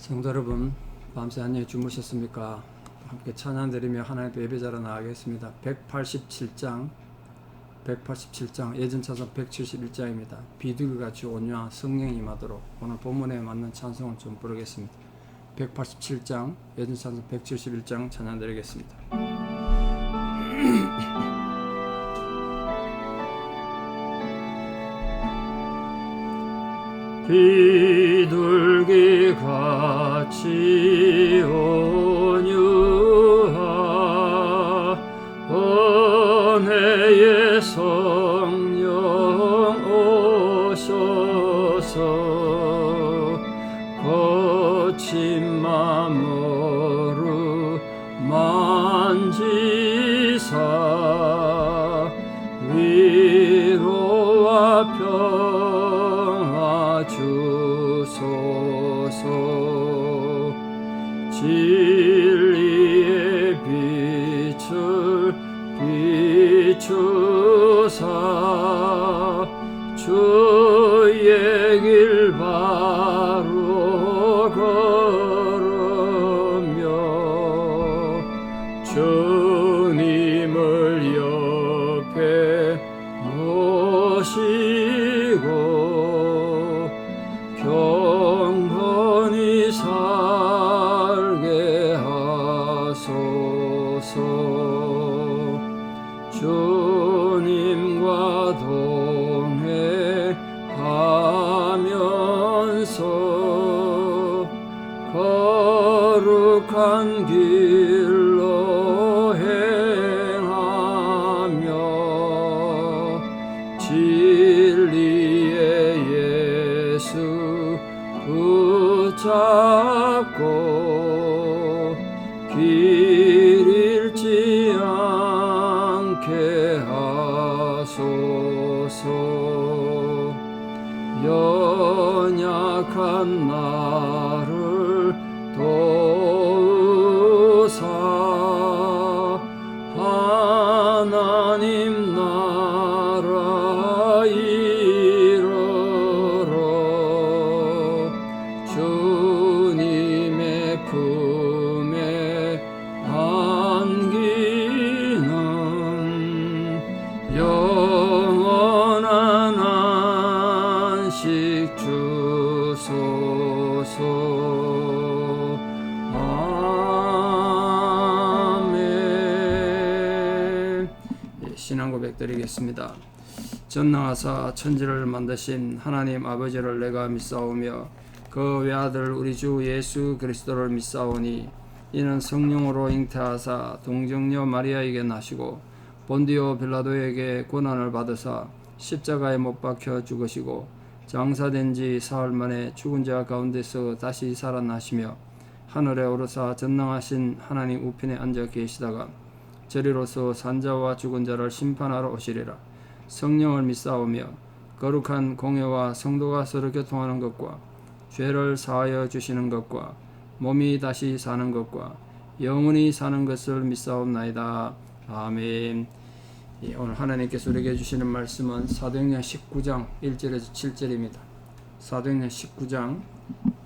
성도 여러분, 밤새 안녕히 주무셨습니까? 함께 찬양 드리며 하나님께 예배자로 나가겠습니다. 187장 예전 찬송 171장입니다. 비둘기같이 온유한 성령이 임하도록 오늘 본문에 맞는 찬송을 좀 부르겠습니다. 187장 예전 찬송 171장 찬양 드리겠습니다. 비둘기같이 온유한 은혜의 성령 오셔서 거친 마음으로 만지사 위로와 평화 주소서. 진리의 빛을 비추사 주의 길 바로 걸으며 주님을 옆에 모시고 경건히 살게 하소서. 주님과 동행하면서 거룩한 길로 행하며 진리의 예수 붙잡고 길 잃지 않게 하소서. 연약한 나를 도우사 하나님 나라 이르러 주님의 품에 안기는 영원한 안식 주소서. 아멘. 신앙 고백 드리겠습니다. 전능하사 천지를 만드신 하나님 아버지를 내가 믿사오며 그 외아들 우리 주 예수 그리스도를 믿사오니 이는 성령으로 잉태하사 동정녀 마리아에게 나시고 본디오 빌라도에게 고난을 받으사 십자가에 못 박혀 죽으시고 장사된 지 사흘 만에 죽은 자 가운데서 다시 살아나시며 하늘에 오르사 전능하신 하나님 우편에 앉아 계시다가 저리로서 산자와 죽은 자를 심판하러 오시리라. 성령을 믿사오며 거룩한 공회와 성도가 서로 교통하는 것과 죄를 사하여 주시는 것과 몸이 다시 사는 것과 영원히 사는 것을 믿사옵나이다. 아멘. 오늘 하나님께서 우리에게 주시는 말씀은 사도행전 19장 1절에서 7절입니다. 사도행전 19장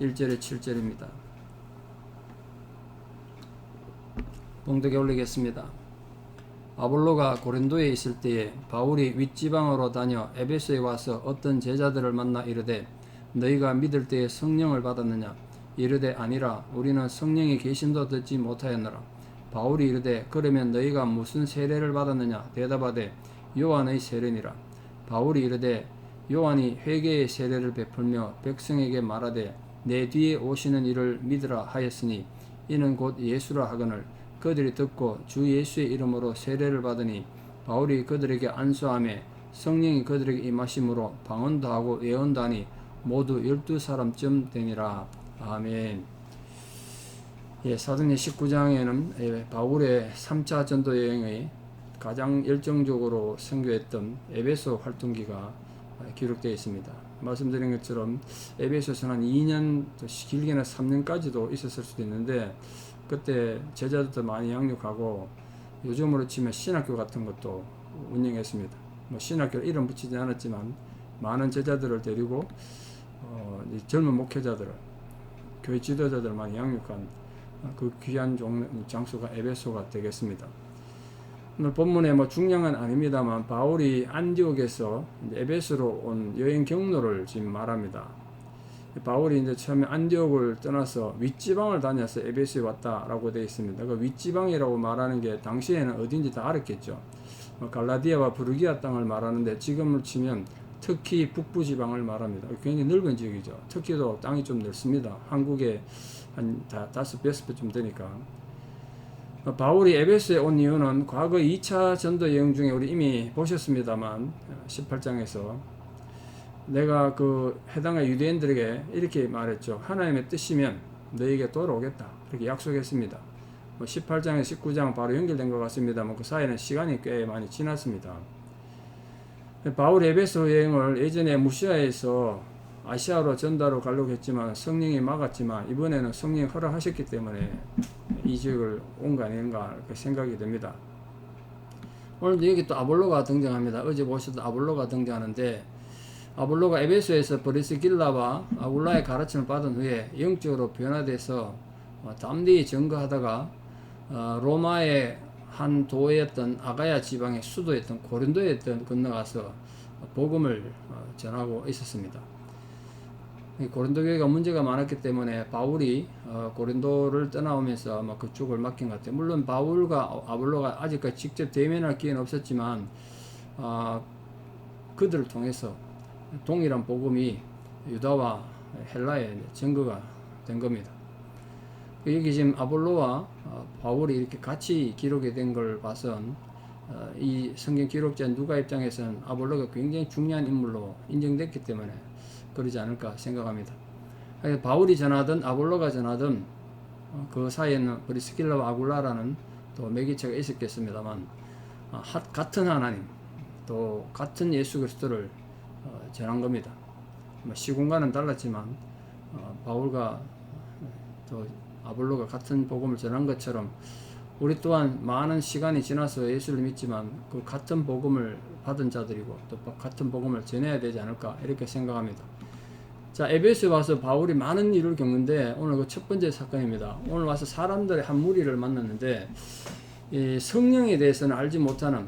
1절에 7절입니다. 봉독에 올리겠습니다. 아볼로가 고린도에 있을 때에 바울이 윗지방으로 다녀 에베소에 와서 어떤 제자들을 만나 이르되 너희가 믿을 때에 성령을 받았느냐? 이르되 아니라 우리는 성령의 계심도 듣지 못하였노라. 바울이 이르되 그러면 너희가 무슨 세례를 받았느냐? 대답하되 요한의 세례니라. 바울이 이르되 요한이 회개의 세례를 베풀며 백성에게 말하되 내 뒤에 오시는 이를 믿으라 하였으니 이는 곧 예수라 하거늘 그들이 듣고 주 예수의 이름으로 세례를 받으니 바울이 그들에게 안수하며 성령이 그들에게 임하심으로 방언도 하고 예언도 하니 모두 12사람쯤 되니라. 아멘. 사도행전 19장에는 바울의 3차 전도 여행의 가장 열정적으로 선교했던 에베소 활동기가 기록되어 있습니다. 말씀드린 것처럼 에베소에서는 한 2년, 길게는 3년까지도 있었을 수도 있는데 그때 제자들도 많이 양육하고 요즘으로 치면 신학교 같은 것도 운영했습니다. 신학교 이름 붙이지 않았지만 많은 제자들을 데리고 젊은 목회자들을 교회 지도자들 많이 양육한 그 귀한 장소가 에베소가 되겠습니다. 오늘 본문에 뭐 중요한 건 아닙니다만 바울이 안디옥에서 에베소로 온 여행 경로를 지금 말합니다. 바울이 이제 처음에 안디옥을 떠나서 윗지방을 다녀서 에베소에 왔다라고 되어 있습니다. 그 윗지방이라고 말하는 게 당시에는 어딘지 다 알았겠죠. 갈라디아와 부르기아 땅을 말하는데 지금을 치면 터키 북부 지방을 말합니다. 굉장히 넓은 지역이죠. 터키도 땅이 좀 넓습니다. 한국에 한 5-6배 되니까. 바울이 에베소에 온 이유는 과거 2차 전도 여행 중에 우리 이미 보셨습니다만 18장에서 내가 그 해당의 유대인들에게 이렇게 말했죠. 하나님의 뜻이면 너에게 돌아오겠다. 이렇게 약속했습니다. 18장에 19장 바로 연결된 것 같습니다만 그 사이에는 시간이 꽤 많이 지났습니다. 바울 에베소 여행을 예전에 무시아에서 아시아로 전도하러 가려고 했지만 성령이 막았지만 이번에는 성령이 허락하셨기 때문에 이 지역을 온 거 아닌가 이렇게 생각이 됩니다. 오늘도 여기 또 아볼로가 등장합니다. 어제 보셨던 아볼로가 등장하는데 아볼로가 에베소에서 브리스길라와 아굴라의 가르침을 받은 후에 영적으로 변화돼서 담대히 증거하다가 로마의 한 도였던 아가야 지방의 수도였던 고린도에 건너가서 복음을 전하고 있었습니다. 고린도 교회가 문제가 많았기 때문에 바울이 고린도를 떠나오면서 아마 그쪽을 맡긴 것 같아요. 물론 바울과 아볼로가 아직까지 직접 대면할 기회는 없었지만 그들을 통해서 동일한 복음이 유다와 헬라에 증거가 된 겁니다. 여기 지금 아볼로와 바울이 이렇게 같이 기록이 된 걸 봐선 이 성경 기록자 누가 입장에서는 아볼로가 굉장히 중요한 인물로 인정됐기 때문에 그러지 않을까 생각합니다. 바울이 전하든 아볼로가 전하든 그 사이에는 브리스길라와 아굴라라는 또 매개체가 있었겠습니다만 같은 하나님 또 같은 예수 그리스도를 전한 겁니다. 시공간은 달랐지만 바울과 또 아볼로가 같은 복음을 전한 것처럼 우리 또한 많은 시간이 지나서 예수를 믿지만 그 같은 복음을 받은 자들이고 또 같은 복음을 전해야 되지 않을까 이렇게 생각합니다. 자, 에베소에 와서 바울이 많은 일을 겪는데 오늘 그 첫 번째 사건입니다. 오늘 와서 사람들의 한 무리를 만났는데 이 성령에 대해서는 알지 못하는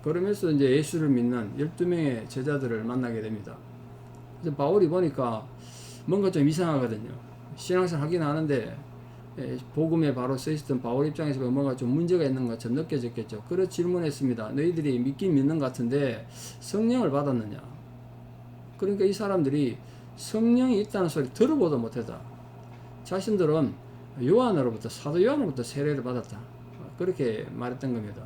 그러면서 이제 예수를 믿는 12명의 제자들을 만나게 됩니다. 그래서 바울이 보니까 뭔가 좀 이상하거든요. 신앙생활 하긴 하는데 복음에 바로 써있던 바울 입장에서 뭔가 좀 문제가 있는 것처럼 느껴졌겠죠. 그래서 질문했습니다. 너희들이 믿긴 믿는 것 같은데 성령을 받았느냐? 그러니까 이 사람들이 성령이 있다는 소리 들어보도 못했다. 자신들은 요한으로부터 사도 요한으로부터 세례를 받았다. 그렇게 말했던 겁니다.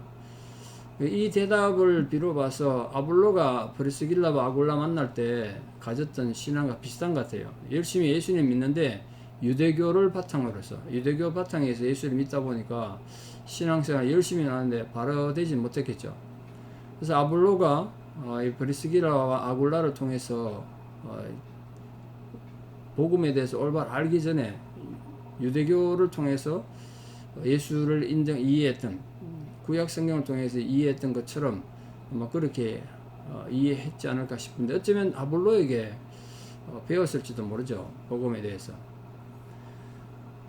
이 대답을 비롯봐서 아볼로가 브리스길라와 아굴라 만날 때 가졌던 신앙과 비슷한 것 같아요. 열심히 예수님 믿는데 유대교를 바탕으로 해서 유대교 바탕에서 예수를 믿다 보니까 신앙생활 열심히 하는데 바로 되지 못했겠죠. 그래서 아볼로가 브리스길라와 아굴라를 통해서 복음에 대해서 올바로 알기 전에 유대교를 통해서 예수를 이해했던 구약 성경을 통해서 이해했던 것처럼 아마 그렇게 이해했지 않을까 싶은데 어쩌면 아볼로에게 배웠을지도 모르죠. 복음에 대해서.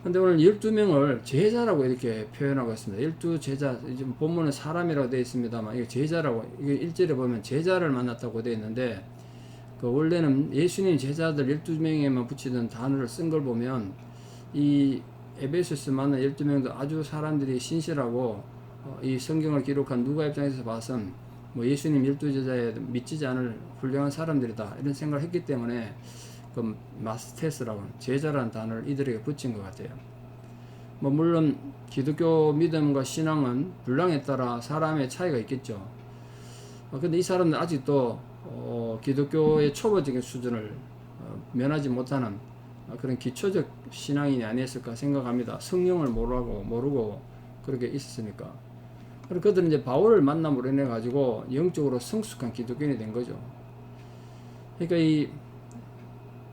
근데 오늘 12명을 제자라고 이렇게 표현하고 있습니다. 12제자, 본문은 사람이라고 되어 있습니다만, 이거 제자라고, 이게 1절에 보면 제자를 만났다고 되어 있는데, 그 원래는 예수님 제자들 12명에만 붙이던 단어를 쓴 걸 보면, 이 에베소에서 만난 12명도 아주 사람들이 신실하고, 이 성경을 기록한 누가 입장에서 봐선, 뭐 예수님 12제자에 믿지 않을 훌륭한 사람들이다. 이런 생각을 했기 때문에, 그 마스테스라고 제자라는 단어를 이들에게 붙인 것 같아요. 뭐 물론 기독교 믿음과 신앙은 분량에 따라 사람의 차이가 있겠죠. 근데 이 사람들 아직도 기독교의 초보적인 수준을 면하지 못하는 그런 기초적 신앙인이 아니었을까 생각합니다. 성령을 모르고 그렇게 있었으니까. 그리고 그들은 이제 바울을 만남으로 인해 가지고 영적으로 성숙한 기독교인이 된 거죠. 그러니까 이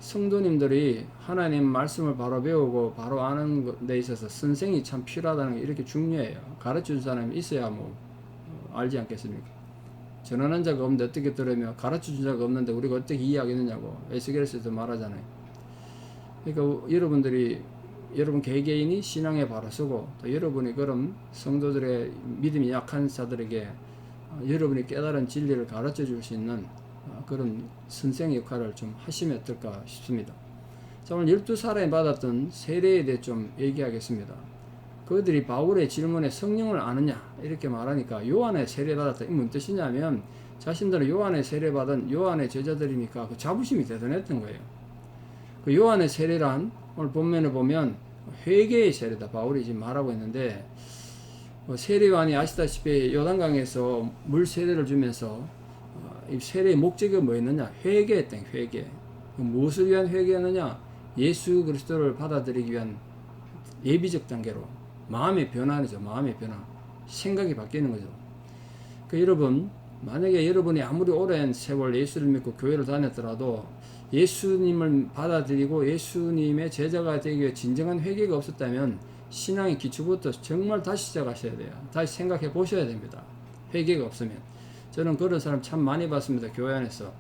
성도님들이 하나님 말씀을 바로 배우고 바로 아는 데 있어서 선생이 참 필요하다는 게 이렇게 중요해요. 가르쳐준 사람이 있어야 뭐 알지 않겠습니까? 전하는 자가 없는데 어떻게 들으며 가르쳐준 자가 없는데 우리가 어떻게 이해하겠느냐고 에스겔서도 말하잖아요. 그러니까 여러분 개개인이 신앙에 바로 서고 또 여러분이 그런 성도들의 믿음이 약한 자들에게 여러분이 깨달은 진리를 가르쳐 줄 수 있는 그런 선생 역할을 좀 하시면 어떨까 싶습니다. 자, 오늘 12사람이 받았던 세례에 대해 좀 얘기하겠습니다. 그들이 바울의 질문에 성령을 아느냐 이렇게 말하니까 요한의 세례 받았다. 이 무슨 뜻이냐면 자신들은 요한의 세례 받은 요한의 제자들이니까 그 자부심이 대단했던 거예요. 그 요한의 세례란 오늘 본면에 보면 회개의 세례다. 바울이 지금 말하고 있는데 세례요한이 아시다시피 요단강에서 물 세례를 주면서 이 세례의 목적이 뭐였느냐? 회개했던 회개. 무엇을 위한 회개였느냐? 예수 그리스도를 받아들이기 위한 예비적 단계로 마음의 변화죠. 마음의 변화. 생각이 바뀌는 거죠. 여러분 만약에 여러분이 아무리 오랜 세월 예수를 믿고 교회를 다녔더라도 예수님을 받아들이고 예수님의 제자가 되기 위해 진정한 회개가 없었다면 신앙의 기초부터 정말 다시 시작하셔야 돼요. 다시 생각해 보셔야 됩니다. 회개가 없으면. 저는 그런 사람 참 많이 봤습니다. 교회 안에서.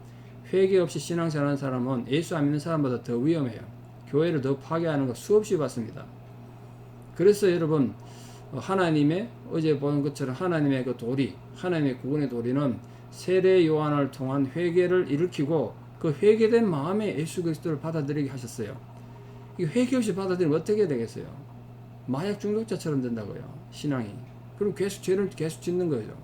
회개 없이 신앙생활하는 사람은 예수 안 믿는 사람보다 더 위험해요. 교회를 더 파괴하는 거 수없이 봤습니다. 그래서 여러분 하나님의 어제 본 것처럼 하나님의 그 도리, 하나님의 구원의 도리는 세례 요한을 통한 회개를 일으키고 그 회개된 마음에 예수 그리스도를 받아들이게 하셨어요. 이 회개 없이 받아들이면 어떻게 되겠어요? 마약 중독자처럼 된다고요. 신앙이. 그럼 죄를 계속 짓는 거죠.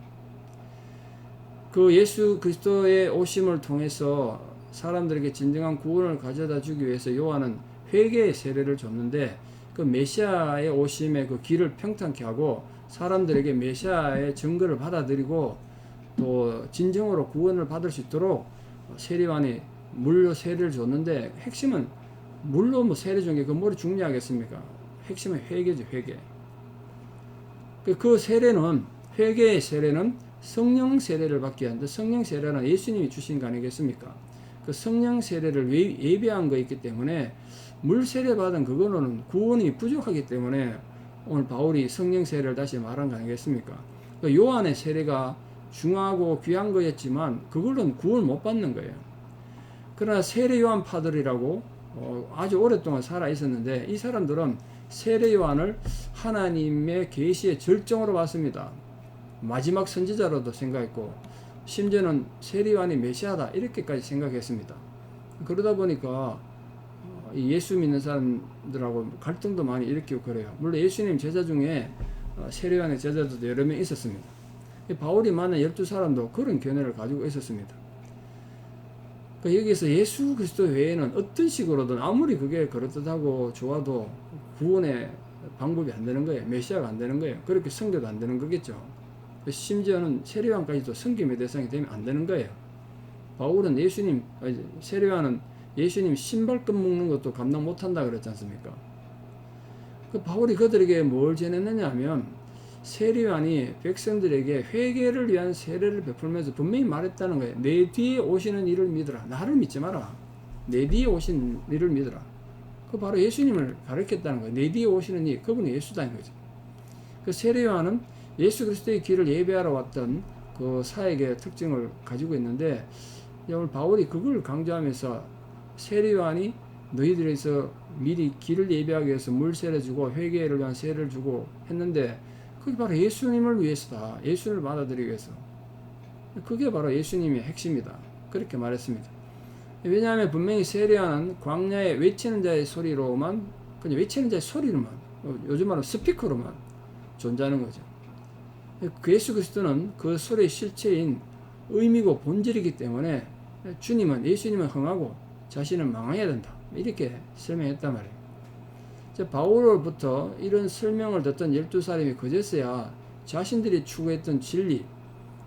그 예수 그리스도의 오심을 통해서 사람들에게 진정한 구원을 가져다 주기 위해서 요한은 회개의 세례를 줬는데 그 메시아의 오심의 그 길을 평탄케 하고 사람들에게 메시아의 증거를 받아들이고 또 진정으로 구원을 받을 수 있도록 세례요한이 물로 세례를 줬는데 핵심은 물로 뭐 세례 준 게 그 뭐로 중요하겠습니까? 핵심은 회개죠. 회개. 그 세례는 회개의 세례는 성령 세례를 받게 하는데 성령 세례는 예수님이 주신 거 아니겠습니까? 그 성령 세례를 예비한 거 있기 때문에 물 세례 받은 그거는 구원이 부족하기 때문에 오늘 바울이 성령 세례를 다시 말한 거 아니겠습니까? 그 요한의 세례가 중요하고 귀한 거였지만 그걸로는 구원을 못 받는 거예요. 그러나 세례 요한 파들이라고 아주 오랫동안 살아 있었는데 이 사람들은 세례 요한을 하나님의 계시의 절정으로 봤습니다. 마지막 선지자로도 생각했고 심지어는 세례 요한이 메시아다 이렇게까지 생각했습니다. 그러다 보니까 예수 믿는 사람들하고 갈등도 많이 일으키고 그래요. 물론 예수님 제자 중에 세례 요한의 제자들도 여러 명 있었습니다. 바울이 만난 12사람도 그런 견해를 가지고 있었습니다. 여기서 예수 그리스도 외에는 어떤 식으로든 아무리 그게 그렇듯하고 좋아도 구원의 방법이 안 되는 거예요. 메시아가 안 되는 거예요. 그렇게 성교도 안 되는 거겠죠. 심지어는 세례요한까지도 성김의 대상이 되면 안 되는 거예요. 바울은 세례요한은 예수님 신발끈 묶는 것도 감당 못한다 그랬지 않습니까? 바울이 그들에게 뭘 전했느냐 하면 세례요한이 백성들에게 회개를 위한 세례를 베풀면서 분명히 말했다는 거예요. 내 뒤에 오시는 이를 믿으라. 나를 믿지 마라. 내 뒤에 오신 이를 믿으라. 그 바로 예수님을 가르쳤다는 거예요. 내 뒤에 오시는 이, 그분이 예수다는 거죠. 그 세례요한은 예수 그리스도의 길을 예배하러 왔던 그 사역의 특징을 가지고 있는데 오늘 바울이 그걸 강조하면서 세례요한이 너희들에서 미리 길을 예배하기 위해서 물 세례 주고 회개를 위한 세례를 주고 했는데 그게 바로 예수님을 위해서다. 예수님을 받아들이기 위해서. 그게 바로 예수님의 핵심이다. 그렇게 말했습니다. 왜냐하면 분명히 세례요한은 광야에 외치는 자의 소리로만 그냥 외치는 자의 소리로만 요즘 말로 스피커로만 존재하는 거죠. 그 예수 그리스도는 그 소리의 실체인 의미고 본질이기 때문에 예수님은 흥하고 자신은 망해야 된다. 이렇게 설명했단 말이에요. 바울로부터 이런 설명을 듣던 12사람이 그제서야 자신들이 추구했던 진리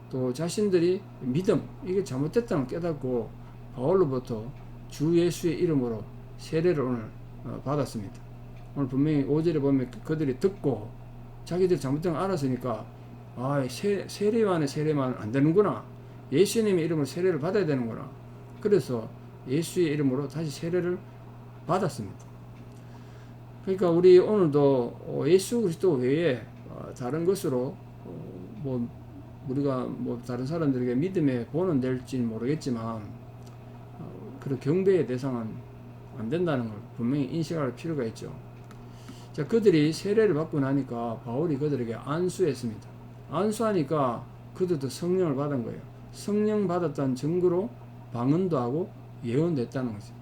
또 자신들이 믿음 이게 잘못됐다는 걸 깨닫고 바울로부터 주 예수의 이름으로 세례를 오늘 받았습니다. 오늘 분명히 5절에 보면 그들이 듣고 자기들이 잘못된 걸 알았으니까 세례 요한의 세례만 안 되는구나. 예수님의 이름으로 세례를 받아야 되는구나. 그래서 예수의 이름으로 다시 세례를 받았습니다. 그러니까 우리 오늘도 예수 그리스도 외에 다른 것으로 우리가 다른 사람들에게 믿음의 본은 될지는 모르겠지만 그런 경배의 대상은 안 된다는 걸 분명히 인식할 필요가 있죠. 자, 그들이 세례를 받고 나니까 바울이 그들에게 안수했습니다. 안수하니까 그들도 성령을 받은 거예요. 성령 받았다는 증거로 방언도 하고 예언도 했다는 거죠.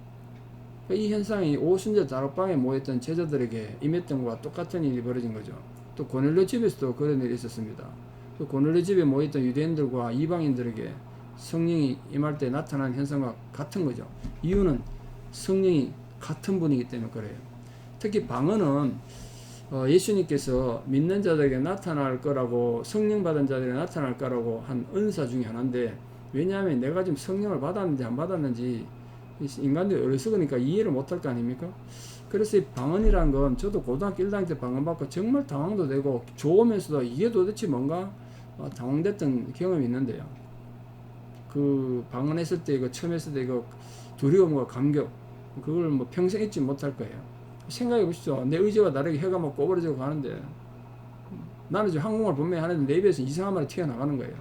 이 현상이 오순절 다락방에 모였던 제자들에게 임했던 것과 똑같은 일이 벌어진 거죠. 또 고넬료 집에서도 그런 일이 있었습니다. 또 고넬료 집에 모였던 유대인들과 이방인들에게 성령이 임할 때 나타난 현상과 같은 거죠. 이유는 성령이 같은 분이기 때문에 그래요. 특히 방언은 예수님께서 믿는 자들에게 나타날 거라고, 성령 받은 자들에게 나타날 거라고 한 은사 중에 하나인데, 왜냐하면 내가 지금 성령을 받았는지 안 받았는지 인간들이 어리석으니까 이해를 못할 거 아닙니까? 그래서 이 방언이라는 건, 저도 고등학교 1학년 때 방언 받고 정말 당황도 되고 좋으면서도 이게 도대체 뭔가 당황됐던 경험이 있는데요. 그 방언했을 때 이거 처음 했을 때 이거 두려움과 감격, 그걸 뭐 평생 잊지 못할 거예요. 생각해 보십시오. 내 의지와 다르게 혀가 막 꼬부러지고 가는데, 나는 지금 한국말 분명히 하는데 내 입에서 이상한 말이 튀어나가는 거예요.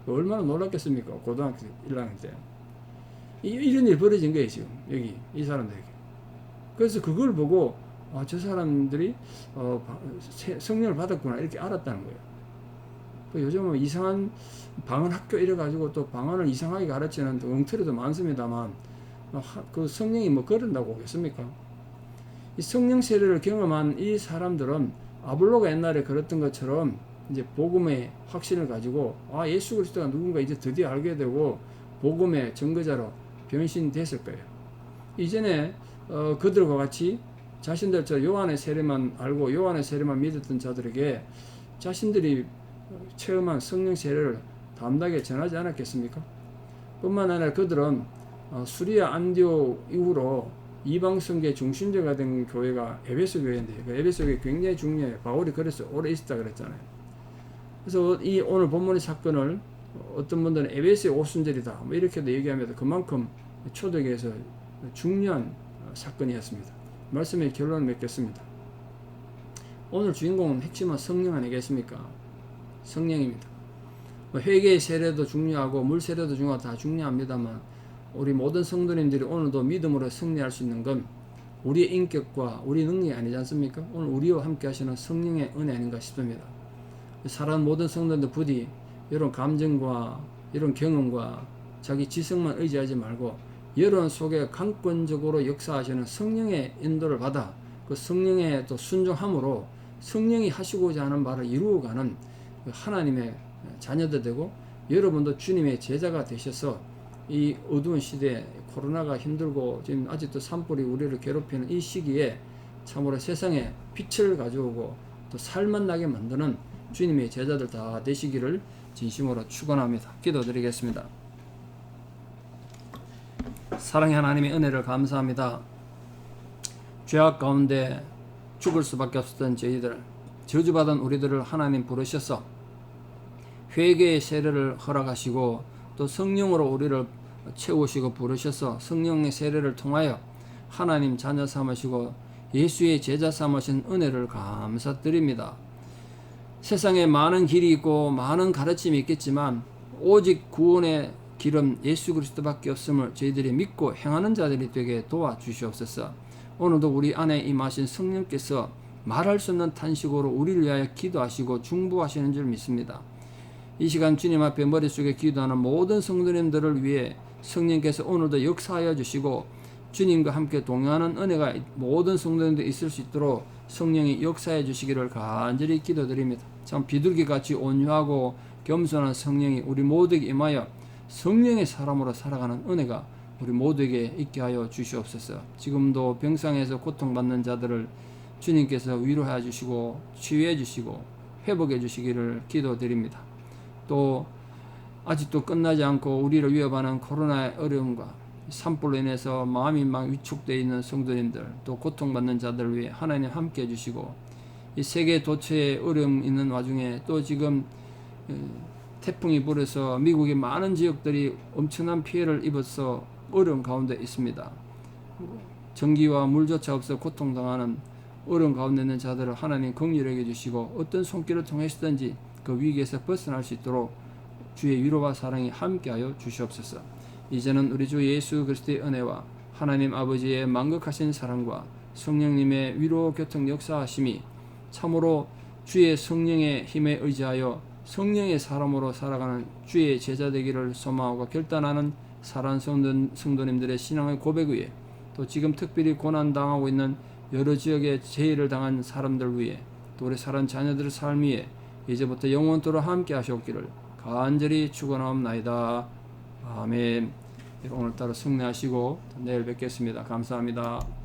얼마나 놀랐겠습니까? 고등학교 1학년 때. 이런 일이 벌어진 거예요, 지금. 여기, 이 사람들에게. 그래서 그걸 보고, 저 사람들이, 성령을 받았구나, 이렇게 알았다는 거예요. 요즘은 이상한 방언 학교 이래가지고 또 방언을 이상하게 가르치는 엉터리도 많습니다만, 그 성령이 뭐 그런다고 오겠습니까? 이 성령 세례를 경험한 이 사람들은 아볼로가 옛날에 그랬던 것처럼 이제 복음의 확신을 가지고, 예수 그리스도가 누군가 이제 드디어 알게 되고 복음의 증거자로 변신됐을 거예요. 이전에 그들과 같이 자신들 요한의 세례만 알고 요한의 세례만 믿었던 자들에게 자신들이 체험한 성령 세례를 담대하게 전하지 않았겠습니까? 뿐만 아니라 그들은 수리아 안디옥 이후로 이방 성계 중심제가 된 교회가 에베소 교회인데, 그 에베소 교회 굉장히 중요해요. 바울이 그래서 오래 있었다 그랬잖아요. 그래서 이 오늘 본문의 사건을 어떤 분들은 에베소의 오순절이다 뭐 이렇게도 얘기하면서 그만큼 초대교회에서 중요한 사건이었습니다. 말씀의 결론을 맺겠습니다. 오늘 주인공은 핵심은 성령 아니겠습니까? 성령입니다. 회개의 세례도 중요하고 물 세례도 중요하고 다 중요합니다만, 우리 모든 성도님들이 오늘도 믿음으로 승리할 수 있는 건 우리의 인격과 우리 능력이 아니지 않습니까? 오늘 우리와 함께 하시는 성령의 은혜 아닌가 싶습니다. 살아온 모든 성도들 부디 이런 감정과 이런 경험과 자기 지성만 의지하지 말고 여론 속에 강권적으로 역사하시는 성령의 인도를 받아 그 성령의 또 순종함으로 성령이 하시고자 하는 바를 이루어가는 하나님의 자녀들 되고, 여러분도 주님의 제자가 되셔서 이 어두운 시대에 코로나가 힘들고 지금 아직도 산불이 우리를 괴롭히는 이 시기에 참으로 세상에 빛을 가져오고 또 살만 나게 만드는 주님의 제자들 다 되시기를 진심으로 축원합니다. 기도드리겠습니다. 사랑의 하나님의 은혜를 감사합니다. 죄악 가운데 죽을 수밖에 없었던 저희들, 저주받은 우리들을 하나님 부르셔서 회개의 세례를 허락하시고 또 성령으로 우리를 채우시고 부르셔서 성령의 세례를 통하여 하나님 자녀 삼으시고 예수의 제자 삼으신 은혜를 감사드립니다. 세상에 많은 길이 있고 많은 가르침이 있겠지만 오직 구원의 길은 예수 그리스도밖에 없음을 저희들이 믿고 행하는 자들이 되게 도와주시옵소서. 오늘도 우리 안에 임하신 성령께서 말할 수 없는 탄식으로 우리를 위하여 기도하시고 중보하시는 줄 믿습니다. 이 시간 주님 앞에 머릿속에 기도하는 모든 성도님들을 위해 성령께서 오늘도 역사하여 주시고 주님과 함께 동행하는 은혜가 모든 성도님들 있을 수 있도록 성령이 역사해 주시기를 간절히 기도드립니다. 참 비둘기같이 온유하고 겸손한 성령이 우리 모두에게 임하여 성령의 사람으로 살아가는 은혜가 우리 모두에게 있게 하여 주시옵소서. 지금도 병상에서 고통받는 자들을 주님께서 위로해 주시고 치유해 주시고 회복해 주시기를 기도드립니다. 또 아직도 끝나지 않고 우리를 위협하는 코로나의 어려움과 산불로 인해서 마음이 막 위축되어 있는 성도님들, 또 고통받는 자들을 위해 하나님 함께 해주시고, 이 세계 도처에 어려움 있는 와중에 또 지금 태풍이 불어서 미국의 많은 지역들이 엄청난 피해를 입어서 어려움 가운데 있습니다. 전기와 물조차 없어 고통당하는 어려움 가운데 있는 자들을 하나님 긍휼히 여겨주시고 어떤 손길을 통해서든지 그 위기에서 벗어날 수 있도록 주의 위로와 사랑이 함께하여 주시옵소서. 이제는 우리 주 예수 그리스도의 은혜와 하나님 아버지의 만극하신 사랑과 성령님의 위로 교통 역사하심이 참으로 주의 성령의 힘에 의지하여 성령의 사람으로 살아가는 주의 제자 되기를 소망하고 결단하는 사랑하는 성도님들의 신앙의 고백 위에, 또 지금 특별히 고난당하고 있는 여러 지역에 재해를 당한 사람들 위에, 또 우리 사랑 자녀들의 삶 위에 이제부터 영원토록 함께 하시옵기를 간절히 축원하옵나이다. 아멘. 오늘따라 승리하시고 내일 뵙겠습니다. 감사합니다.